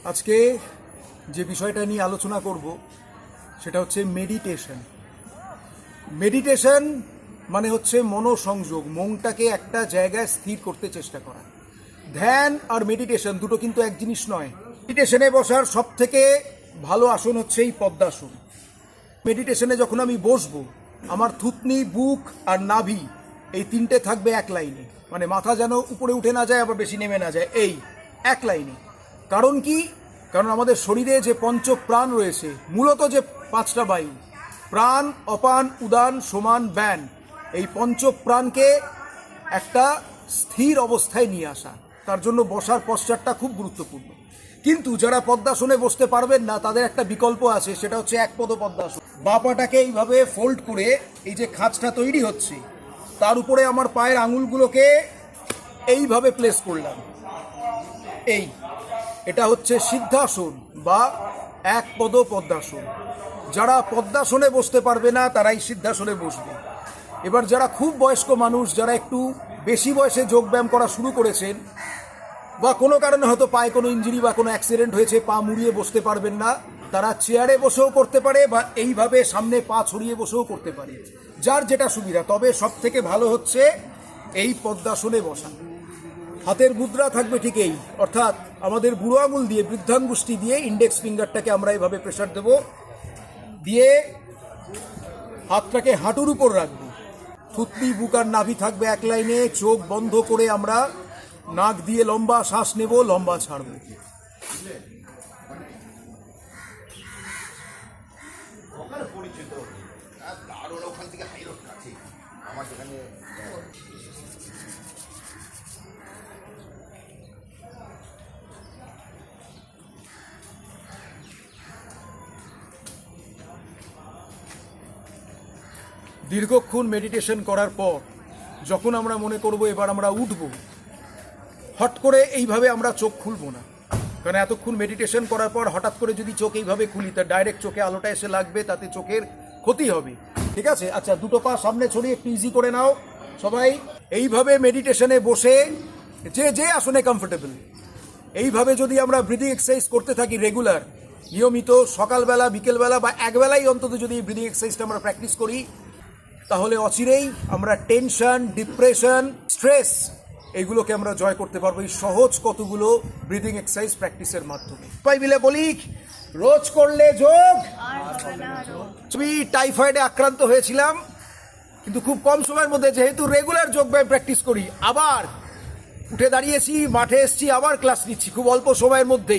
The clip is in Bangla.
আজকে যে বিষয়টা নিয়ে আলোচনা করব সেটা হচ্ছে মেডিটেশন। মেডিটেশন মানে হচ্ছে মনোসংযোগ, মনটাকে একটা জায়গায় স্থির করতে চেষ্টা করা। ধ্যান আর মেডিটেশন দুটো কিন্তু এক জিনিস নয়। মেডিটেশনে বসার সব থেকে ভালো আসন হচ্ছে এই পদ্মাসন। মেডিটেশনে যখন আমি বসবো, আমার থুতনি, বুক আর নাভি এই তিনটে থাকবে এক লাইনে, মানে মাথা যেন উপরে উঠে না যায় আবার বেশি নেমে না যায়, এই এক লাইনে। কারণ কি? কারণ আমাদের শরীরে যে পঞ্চ প্রাণ রয়েছে, মূলত যে পাঁচটা বায়ু, প্রাণ, অপান, উদান, সমান, ব্যান, এই পঞ্চ প্রাণকে একটা স্থির অবস্থায় নিয়ে আসা, তার জন্য বসার পশ্চাৎটা খুব গুরুত্বপূর্ণ। কিন্তু যারা পদ্মাসনে বসতে পারবেন না, তাদের একটা বিকল্প আছে, সেটা হচ্ছে একপদ পদ্মাসন। বাঁ পাটাকে এইভাবে ফোল্ড করে এই যে খাঁজটা তৈরি হচ্ছে, তার উপরে আমার পায়ের আঙুলগুলোকে এইভাবে প্লেস করলাম। এটা হচ্ছে সিদ্ধাসন বা একপদ পদ্মাসন। যারা পদ্মাসনে বসতে পারবে না তারাই সিদ্ধাসনে বসবে। এবার যারা খুব বয়স্ক মানুষ, যারা একটু বেশি বয়সে যোগব্যায়াম করা শুরু করেছেন, বা কোনো কারণে হয়তো পায়ে কোনো ইঞ্জুরি বা কোনো অ্যাক্সিডেন্ট হয়েছে, পা মুড়িয়ে বসতে পারবেন না, তারা চেয়ারে বসেও করতে পারে বা এইভাবে সামনে পা ছড়িয়ে বসেও করতে পারে, যার যেটা সুবিধা। তবে সব থেকে ভালো হচ্ছে এই পদ্মাসনে বসা। হাতের মুদ্রা থাকবে ঠিক এই, অর্থাৎ আমাদের বুড়ো আঙুল দিয়ে, বৃদ্ধাঙ্গুষ্টি দিয়ে ইন্ডেক্স ফিঙ্গারটাকে আমরা এইভাবে প্রেসার দেব, দিয়ে হাতটাকে হাঁটুর উপর রাখবো। থুতনি, বুক আর নাভি থাকবে এক লাইনে। চোখ বন্ধ করে আমরা নাক দিয়ে লম্বা শ্বাস নেব, লম্বা ছাড়বো। দীর্ঘক্ষণ মেডিটেশন করার পর যখন আমরা মনে করব এবার আমরা উঠব, হট করে এইভাবে আমরা চোখ খুলব না। কারণ এতক্ষণ মেডিটেশন করার পর হঠাৎ করে যদি চোখ এইভাবে খুলি, তা ডাইরেক্ট চোখে আলোটা এসে লাগবে, তাতে চোখের ক্ষতি হবে। ঠিক আছে? আচ্ছা, দুটো পা সামনে ছড়িয়ে একটু ইজি করে নাও সবাই। এইভাবে মেডিটেশনে বসে যে যে আসনে কমফোর্টেবল, এইভাবে যদি আমরা ব্রিদিং এক্সারসাইজ করতে থাকি রেগুলার, নিয়মিত, সকালবেলা, বিকেলবেলা বা একবেলাই অন্তত যদি এই ব্রিদিং এক্সারসাইজটা আমরা প্র্যাকটিস করি, তাহলে অচিরেই আমরা টেনশন, ডিপ্রেশন, স্ট্রেস এইগুলোকে আমরা জয় করতে পারবো এই সহজ কতগুলো ব্রিদিং এক্সারসাইজ প্র্যাকটিসের মাধ্যমে। সবাই মিলে বলি, রোজ করলে যোগ। আমি টাইফয়েডে আক্রান্ত হয়েছিলাম, কিন্তু খুব কম সময়ের মধ্যে, যেহেতু রেগুলার যোগব্যায়াম প্র্যাকটিস করি, আবার উঠে দাঁড়িয়েছি, মাঠে এসেছি, আবার ক্লাস নিচ্ছি খুব অল্প সময়ের মধ্যে।